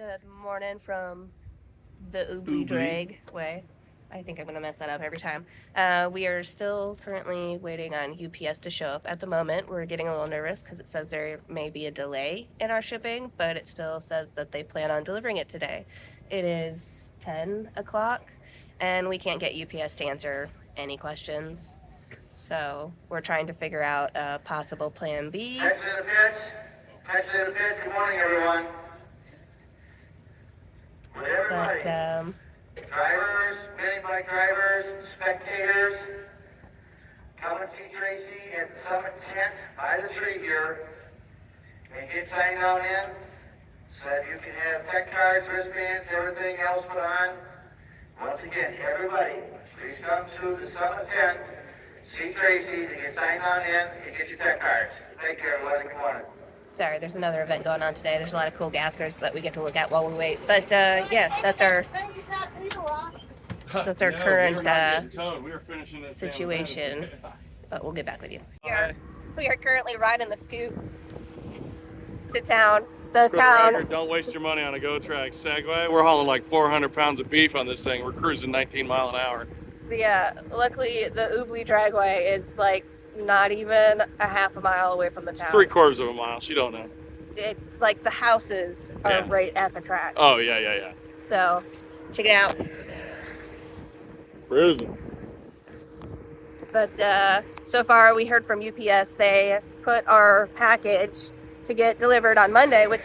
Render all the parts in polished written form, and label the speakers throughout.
Speaker 1: Good morning from the Oobly Drag way. I think I'm going to mess that up every time. We are still currently waiting on UPS to show up. At the moment, we're getting a little nervous because it says there may be a delay in our shipping, but it still says that they plan on delivering it today. It is 10 o'clock, and we can't get UPS to answer any questions. So we're trying to figure out a possible plan B.
Speaker 2: Texas to the pits. Texas to the pits. Good morning, everyone. With everybody. Drivers, mini bike drivers, spectators, come and see Tracy at the Summit tent by the tree here and get signed on in so that you can have tech cards, wristbands, everything else put on. Once again, everybody, please come to the Summit tent, see Tracy, to get signed on in and get your tech cards. Take care, everybody. Good morning.
Speaker 1: Sorry, there's another event going on today. There's a lot of cool gaskers that we get to look at while we wait. But yeah, that's our current situation. But we'll get back with you. We are currently riding the scoop to town.
Speaker 3: Don't waste your money on a GoTrack Segway. We're hauling like 400 pounds of beef on this thing. We're cruising 19 miles an hour.
Speaker 1: Yeah, luckily the Oobly Dragway is like not even a half a mile away from the town.
Speaker 3: 3/4 of a mile. She don't know.
Speaker 1: Like the houses are right at the track.
Speaker 3: Oh yeah.
Speaker 1: So check it out.
Speaker 3: Cruising.
Speaker 1: But so far we heard from UPS. They put our package to get delivered on Monday, which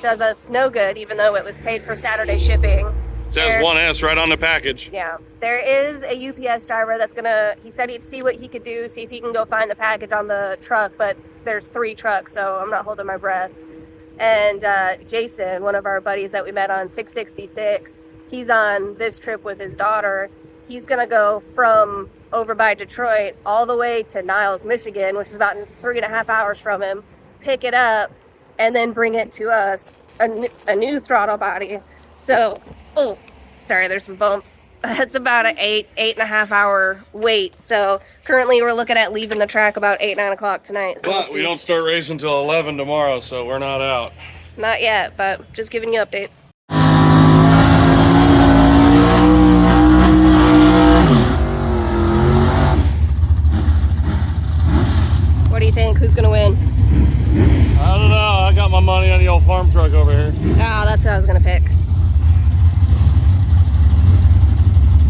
Speaker 1: does us no good, even though it was paid for Saturday shipping.
Speaker 3: Says 1S right on the package.
Speaker 1: Yeah. There is a UPS driver that's he said he'd see what he could do, see if he can go find the package on the truck, but there's 3 trucks, so I'm not holding my breath. And Jason, one of our buddies that we met on 666, he's on this trip with his daughter. He's gonna go from over by Detroit all the way to Niles, Michigan, which is about 3.5 hours from him, pick it up, and then bring it to us, a new throttle body. So, oh, sorry, there's some bumps. It's about an 8.5 hour wait. So currently we're looking at leaving the track about 8-9 o'clock tonight. So
Speaker 3: But we don't start racing till 11 tomorrow, so we're not out.
Speaker 1: Not yet, but just giving you updates. What do you think? Who's gonna win?
Speaker 3: I don't know. I got my money on the old farm truck over here.
Speaker 1: Oh, that's what I was gonna pick.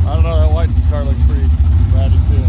Speaker 3: I don't know. That white car looks pretty ratty too.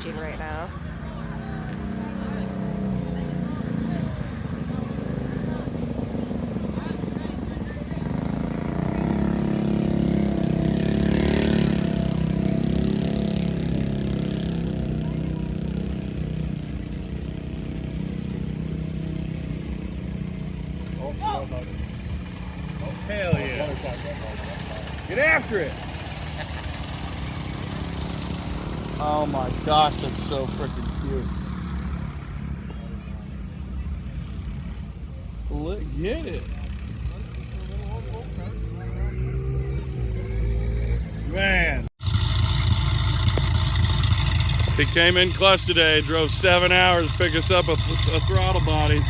Speaker 1: teaching right now.
Speaker 3: Hell yeah. Get after it. Oh my gosh, that's so freaking cute. Look, get it. Man. He came in clutch today, drove 7 hours to pick us up a throttle body.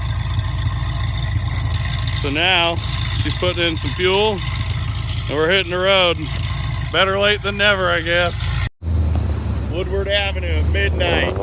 Speaker 3: So now she's putting in some fuel and we're hitting the road. Better late than never, I guess. Woodward Avenue at midnight.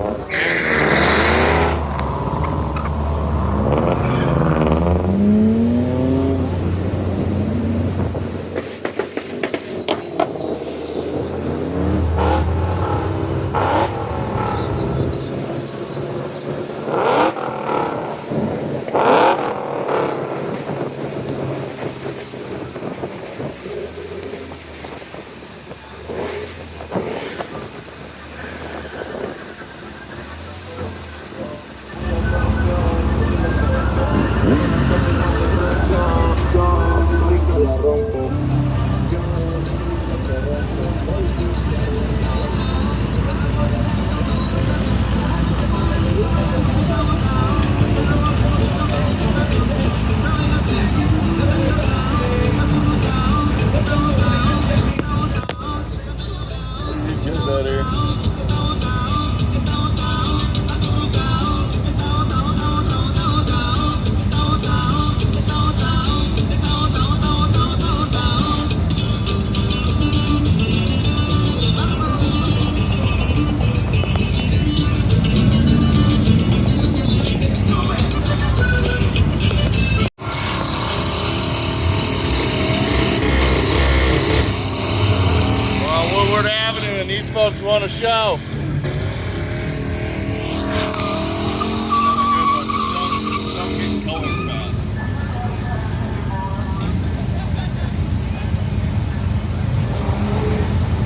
Speaker 3: These folks want a show.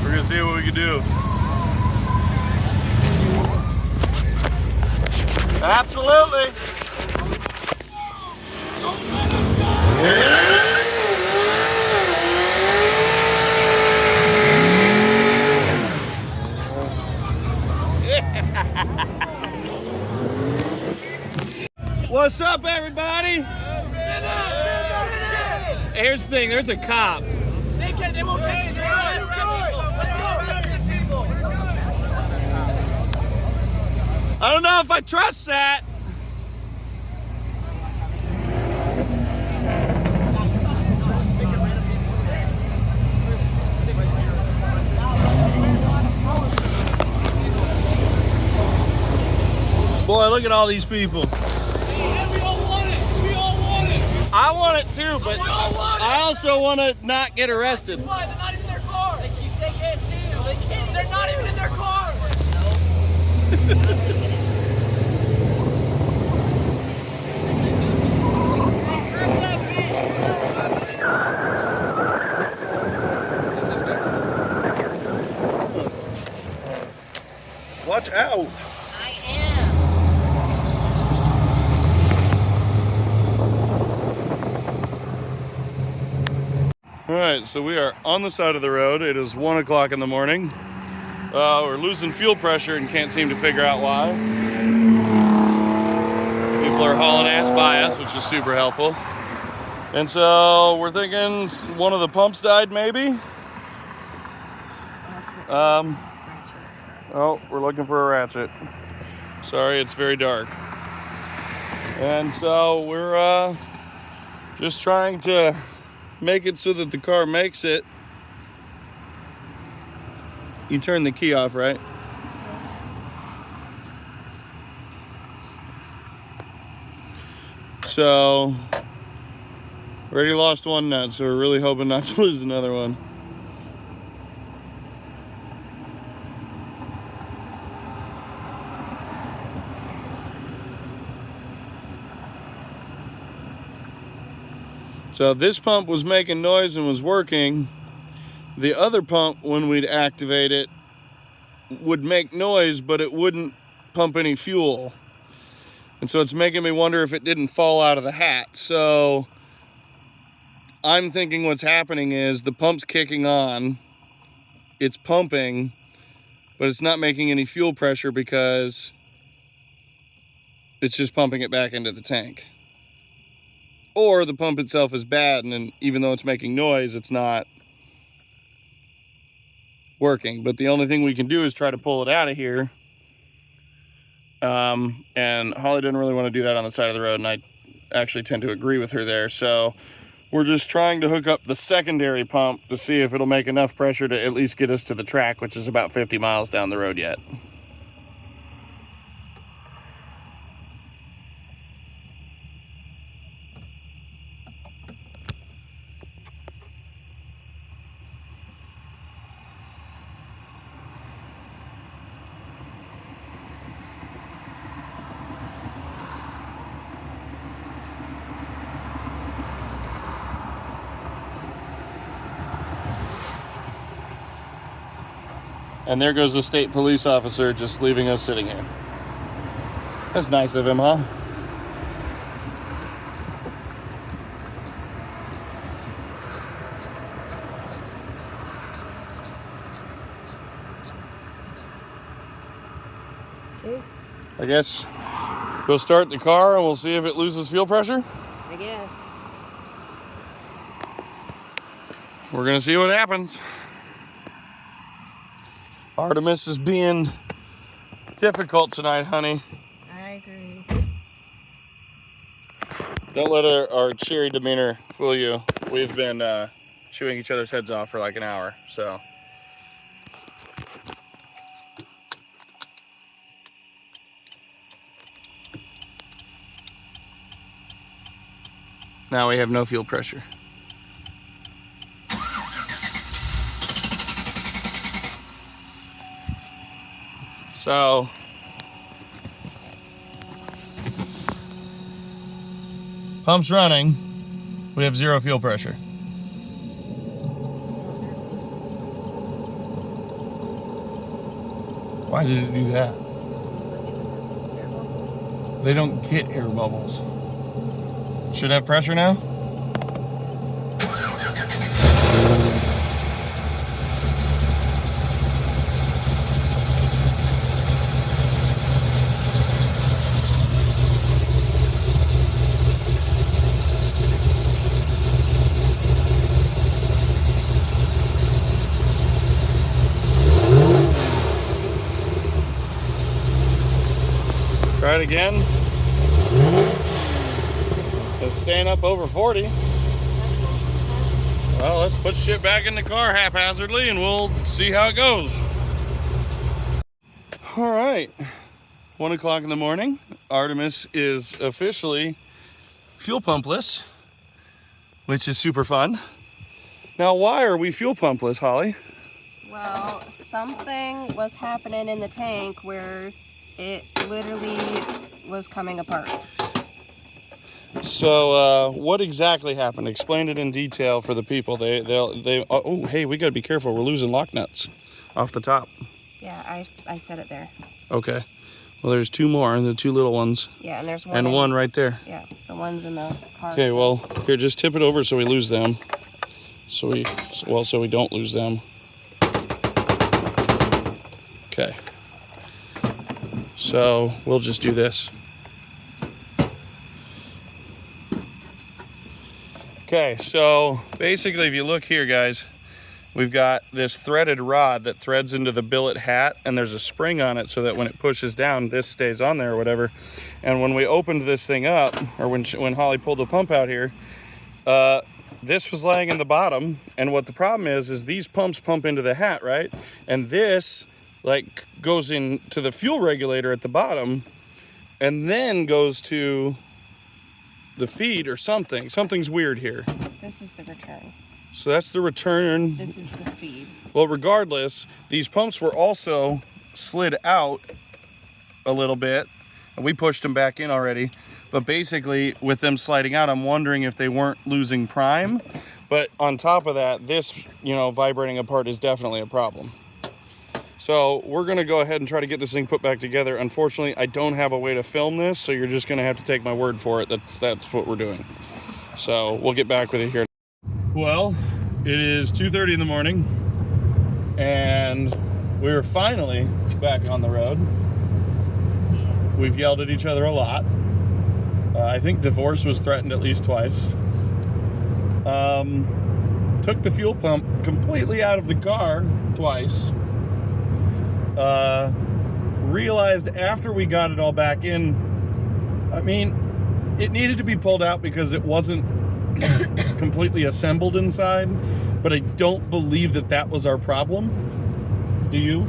Speaker 3: We're gonna see what we can do. Absolutely. What's up, everybody? Here's the thing, there's a cop.
Speaker 4: They won't catch you.
Speaker 3: I don't know if I trust that. Boy, look at all these people. I want it too, but I also want to not get arrested.
Speaker 4: Why? They're not even in their car. They can't see you. They can't. They're not even in their car.
Speaker 3: Watch out.
Speaker 1: I am.
Speaker 3: All right, so we are on the side of the road. It is 1 o'clock in the morning. We're losing fuel pressure and can't seem to figure out why. People are hauling ass by us, which is super helpful. And so we're thinking one of the pumps died, maybe. Oh, we're looking for a ratchet. Sorry, it's very dark. And so we're just trying to make it so that the car makes it. You turn the key off, right? So, already lost one nut, so we're really hoping not to lose another one. So this pump was making noise and was working. The other pump, when we'd activate it, would make noise, but it wouldn't pump any fuel. And so it's making me wonder if it didn't fall out of the hat. So I'm thinking what's happening is the pump's kicking on, it's pumping, but it's not making any fuel pressure because it's just pumping it back into the tank. Or the pump itself is bad, and then even though it's making noise, it's not working. But the only thing we can do is try to pull it out of here. And Holly didn't really want to do that on the side of the road, and I actually tend to agree with her there. So we're just trying to hook up the secondary pump to see if it'll make enough pressure to at least get us to the track, which is about 50 miles down the road yet. And there goes the state police officer just leaving us sitting here. That's nice of him, huh?
Speaker 1: Okay.
Speaker 3: I guess we'll start the car and we'll see if it loses fuel pressure.
Speaker 1: I guess.
Speaker 3: We're gonna see what happens. Artemis is being difficult tonight, honey.
Speaker 1: I agree.
Speaker 3: Don't let our cheery demeanor fool you. We've been chewing each other's heads off for like an hour, so. Now we have no fuel pressure. So, pump's running. We have 0 fuel pressure. Why did it do that? They don't get air bubbles. Should have pressure now? Try it again. It's staying up over 40. Well, let's put shit back in the car haphazardly and we'll see how it goes. All right, 1 o'clock in the morning. Artemis is officially fuel pumpless, which is super fun. Now, why are we fuel pumpless, Holly?
Speaker 1: Well, something was happening in the tank where it literally was coming apart.
Speaker 3: So, what exactly happened? Explain it in detail for the people. Oh, hey, we gotta be careful. We're losing lock nuts off the top.
Speaker 1: Yeah, I said it there.
Speaker 3: Okay. Well, there's 2 more, the 2 little ones.
Speaker 1: Yeah, and there's one.
Speaker 3: And one right there.
Speaker 1: Yeah, the ones in the car.
Speaker 3: Okay, well, here, just tip it over so we lose them. So we don't lose them. Okay. So we'll just do this. Okay, so basically if you look here, guys, we've got this threaded rod that threads into the billet hat, and there's a spring on it so that when it pushes down, this stays on there or whatever. And when we opened this thing up, or when Holly pulled the pump out here, this was laying in the bottom. And what the problem is these pumps pump into the hat, right? And this like goes into the fuel regulator at the bottom and then goes to the feed or something. Something's weird here.
Speaker 1: This is the return.
Speaker 3: So that's the return.
Speaker 1: This is the feed.
Speaker 3: Well, regardless, these pumps were also slid out a little bit, and we pushed them back in already. But basically, with them sliding out, I'm wondering if they weren't losing prime. But on top of that, this, you know, vibrating apart is definitely a problem. So we're gonna go ahead and try to get this thing put back together. Unfortunately, I don't have a way to film this, so you're just gonna have to take my word for it. That's what we're doing. So we'll get back with it here. Well, it is 2:30 in the morning, and we're finally back on the road. We've yelled at each other a lot. I think divorce was threatened at least twice. Took the fuel pump completely out of the car twice. Realized after we got it all back in, I mean, it needed to be pulled out because it wasn't completely assembled inside, but I don't believe that that was our problem. Do you?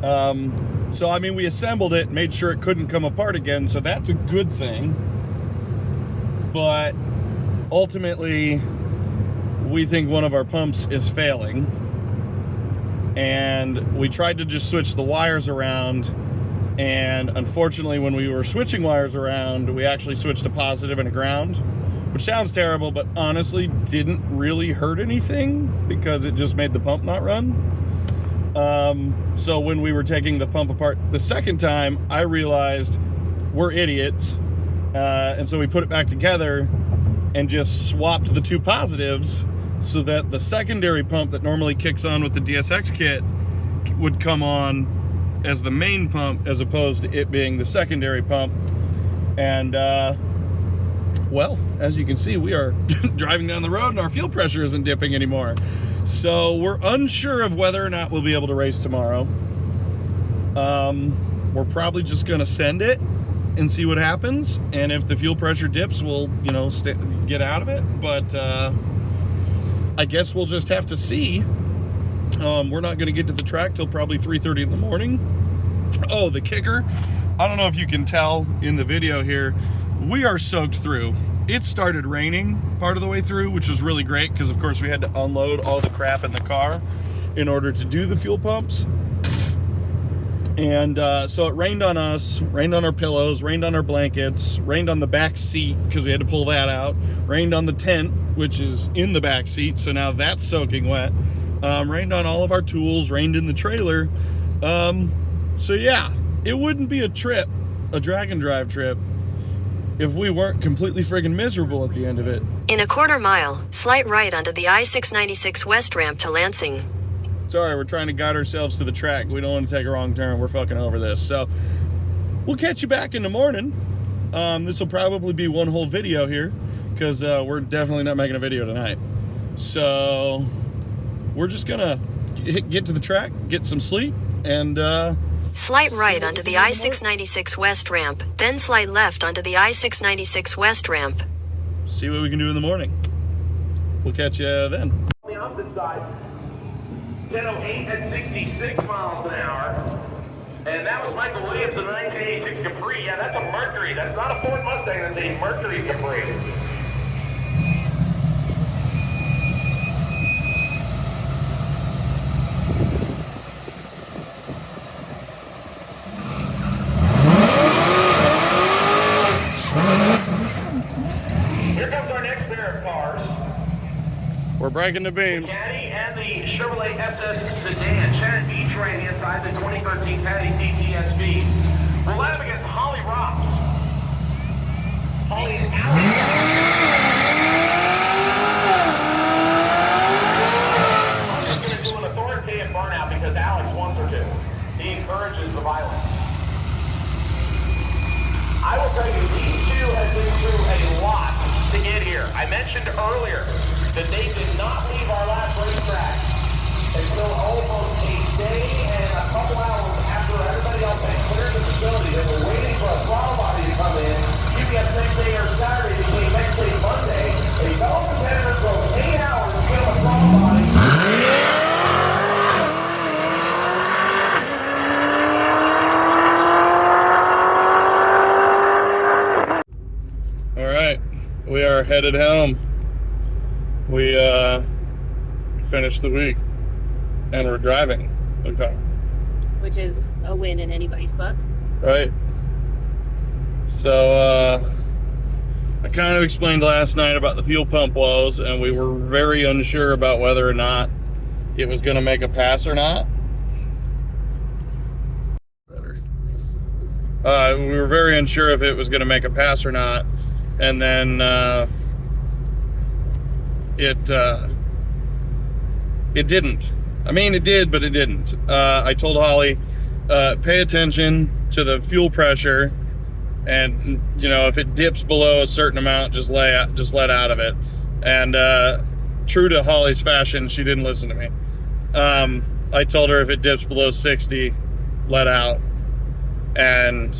Speaker 1: No.
Speaker 3: So, I mean, we assembled it, made sure it couldn't come apart again, so that's a good thing. But ultimately, we think one of our pumps is failing. And we tried to just switch the wires around, and unfortunately, when we were switching wires around, we actually switched a positive and a ground, which sounds terrible, but honestly didn't really hurt anything because it just made the pump not run. So when we were taking the pump apart the second time, I realized we're idiots, and so we put it back together and just swapped the two positives so that the secondary pump that normally kicks on with the DSX kit would come on as the main pump as opposed to it being the secondary pump. And well, as you can see, we are driving down the road and our fuel pressure isn't dipping anymore. So we're unsure of whether or not we'll be able to race tomorrow. We're probably just gonna send it and see what happens. And if the fuel pressure dips, we'll, you know, get out of it. But I guess we'll just have to see. We're not gonna get to the track till probably 3:30 in the morning. Oh, the kicker. I don't know if you can tell in the video here, we are soaked through. It started raining part of the way through, which was really great because of course we had to unload all the crap in the car in order to do the fuel pumps. And so it rained on us, rained on our pillows, rained on our blankets, rained on the back seat because we had to pull that out, rained on the tent, which is in the back seat, so now that's soaking wet. Rained on all of our tools, rained in the trailer. So yeah, it wouldn't be a trip, a drag and drive trip, if we weren't completely friggin' miserable at the end of it.
Speaker 5: In a quarter mile, slight right onto the I-696 West ramp to Lansing.
Speaker 3: Sorry, we're trying to guide ourselves to the track. We don't want to take a wrong turn. We're fucking over this. So we'll catch you back in the morning. This will probably be one whole video here because we're definitely not making a video tonight. So we're just gonna get to the track, get some sleep, and
Speaker 5: slight right onto the I-696 West ramp, then slight left onto the I-696 West ramp.
Speaker 3: see what we can do in the morning. We'll catch you then.
Speaker 2: On the opposite side, 10:08 at 66 miles an hour. And that was Michael Williams in the 1986 Capri. Yeah, that's a Mercury. That's not a Ford Mustang. That's a Mercury Capri. Here comes our next pair of cars.
Speaker 3: We're breaking the beams.
Speaker 2: Caddy and the Chevrolet SS sedan. Shannon Beach ran inside the 2013 Caddy CTSV. We're live against Holly Rops. Holly's out. Holly's going to do an authoritative burnout because Alex wants her to. He encourages the violence. I will tell you, these two have been through a lot to get here. I mentioned earlier that they did not leave our last racetrack until almost a day and a couple hours after everybody else had cleared the facility. They were waiting for a throttle body to come in. UPS next day or Saturday became next day Monday. A fellow competitor drove 8 hours to get a throttle body.
Speaker 3: All right, we are headed home. We finished the week and we're driving the car.
Speaker 1: Which is a win in anybody's book.
Speaker 3: Right. So, I kind of explained last night about the fuel pump woes, and we were very unsure about whether or not it was going to make a pass or not. We were very unsure if it was going to make a pass or not, and then it didn't. I mean, it did, but it didn't. I told Holly, pay attention to the fuel pressure, and you know, if it dips below a certain amount, just let out of it. And true to Holly's fashion, she didn't listen to me. I told her if it dips below 60, let out. And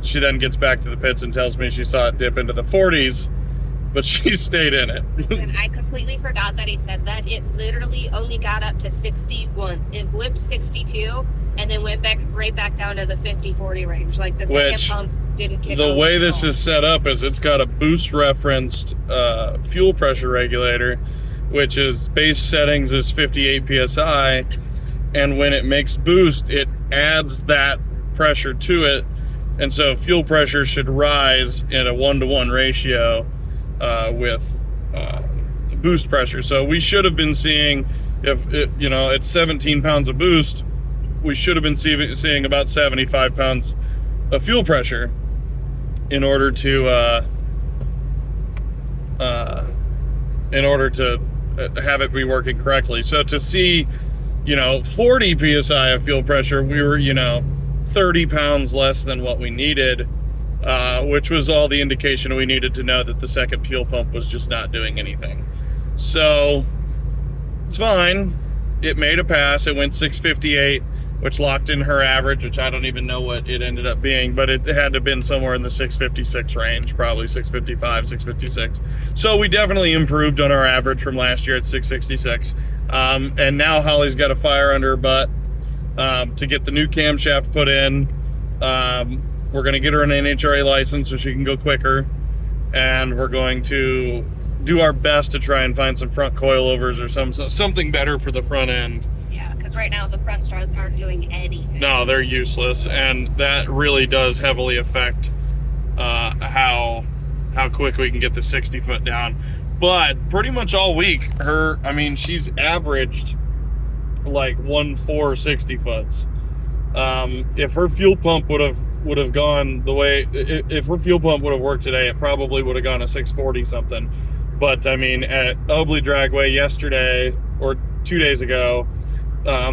Speaker 3: she then gets back to the pits and tells me she saw it dip into the 40s, but she stayed in it.
Speaker 1: Listen, I completely forgot that he said that. It literally only got up to 60 once. It blipped 62 and then went back right back down to the 50-40 range. Like the second pump didn't kick
Speaker 3: The
Speaker 1: on
Speaker 3: way
Speaker 1: at
Speaker 3: this
Speaker 1: all.
Speaker 3: is set up is it's got a boost referenced fuel pressure regulator, which is base settings is 58 psi, and when it makes boost, it adds that pressure to it, and so fuel pressure should rise in a 1-to-1 ratio with boost pressure. So we should have been seeing, if it, you know, at 17 pounds of boost, we should have been seeing about 75 pounds of fuel pressure in order to have it be working correctly. So to see, you know, 40 psi of fuel pressure, we were, you know, 30 pounds less than what we needed, which was all the indication we needed to know that the second fuel pump was just not doing anything. So it's fine. It made a pass. It went 658, which locked in her average, which I don't even know what it ended up being, but it had to have been somewhere in the 656 range, probably 655, 656. So we definitely improved on our average from last year at 666. And now Holly's got a fire under her butt to get the new camshaft put in. We're going to get her an NHRA license so she can go quicker, and we're going to do our best to try and find some front coilovers or something better for the front end.
Speaker 1: Yeah, because right now the front struts aren't doing anything.
Speaker 3: No, they're useless, and that really does heavily affect how quick we can get the 60 foot down. But pretty much all week, she's averaged like 1.4 60 foots. If her fuel pump would have gone the way, if her fuel pump would have worked today, it probably would have gone a 640 something. But I mean, at Obley Dragway yesterday or 2 days ago,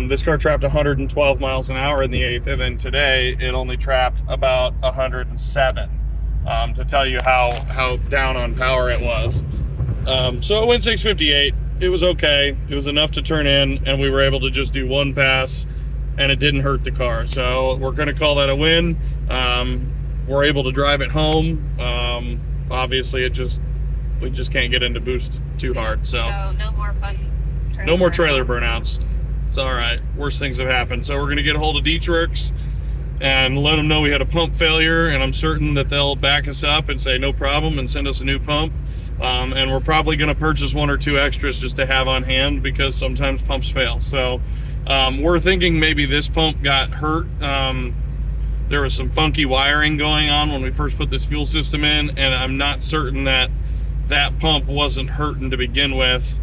Speaker 3: this car trapped 112 miles an hour in the 8th, and then today it only trapped about 107, to tell you how down on power it was. So it went 658. It was okay. It was enough to turn in, and we were able to just do one pass, and it didn't hurt the car. So we're going to call that a win. We're able to drive it home. Obviously, we just can't get into boost too hard. So
Speaker 1: no more fun.
Speaker 3: No more trailer burnouts. It's all right. Worst things have happened. So we're going to get a hold of Dietrich's and let them know we had a pump failure, and I'm certain that they'll back us up and say no problem and send us a new pump. And we're probably going to purchase 1 or 2 extras just to have on hand, because sometimes pumps fail. So we're thinking maybe this pump got hurt. There was some funky wiring going on when we first put this fuel system in, and I'm not certain that pump wasn't hurting to begin with.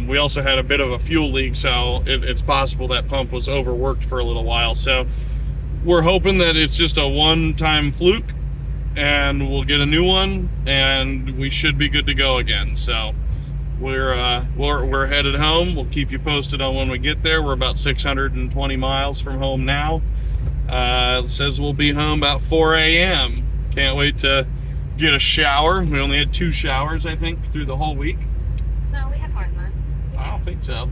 Speaker 3: We also had a bit of a fuel leak, so it's possible that pump was overworked for a little while. So we're hoping that it's just a one-time fluke, and we'll get a new one, and we should be good to go again. So we're headed home. We'll keep you posted on when we get there. We're about 620 miles from home now. It says we'll be home about 4 a.m. Can't wait to get a shower. We only had 2 showers, I think, through the whole week.
Speaker 1: No, we had more than that.
Speaker 3: I don't think so.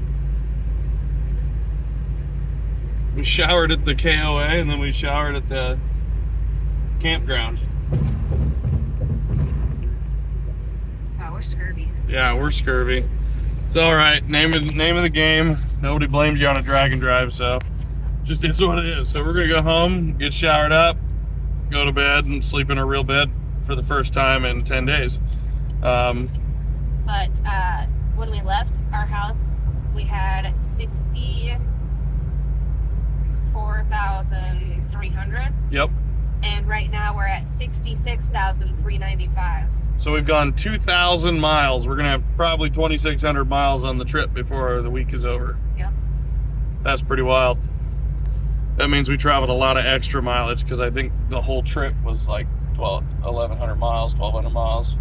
Speaker 3: We showered at the KOA, and then we showered at the campground.
Speaker 1: Wow, we're scurvy.
Speaker 3: Yeah, we're scurvy. It's all right. Name of the game. Nobody blames you on a drag and drive, so just is what it is. So we're gonna go home, get showered up, go to bed, and sleep in a real bed for the first time in 10 days.
Speaker 1: But when we left our house, we had 64,300.
Speaker 3: Yep.
Speaker 1: And right now we're at 66,395.
Speaker 3: So we've gone 2,000 miles. We're gonna have probably 2,600 miles on the trip before the week is over.
Speaker 1: Yep.
Speaker 3: That's pretty wild. That means we traveled a lot of extra mileage because I think the whole trip was like 1,100 miles, 1,200 miles.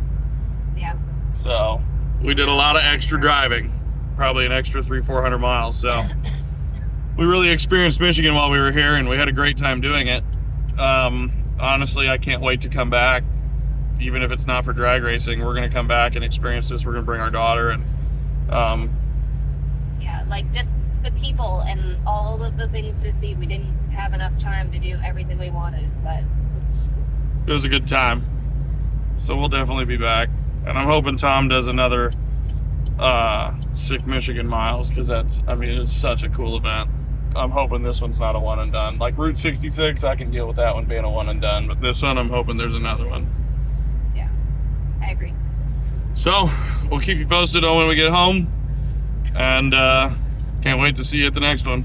Speaker 1: Yeah.
Speaker 3: So we did a lot of extra driving, probably an extra 300-400 miles. So we really experienced Michigan while we were here, and we had a great time doing it. Honestly, I can't wait to come back. Even if it's not for drag racing, we're going to come back and experience this. We're going to bring our daughter, and
Speaker 1: Yeah, like just the people and all of the things to see. We didn't have enough time to do everything we wanted, but
Speaker 3: it was a good time. So we'll definitely be back. And I'm hoping Tom does another Sick Michigan Miles, because it's such a cool event. I'm hoping this one's not a one and done. Like Route 66, I can deal with that one being a one and done, but this one, I'm hoping there's another one.
Speaker 1: yeah, I agree.
Speaker 3: So we'll keep you posted on when we get home, and can't wait to see you at the next one.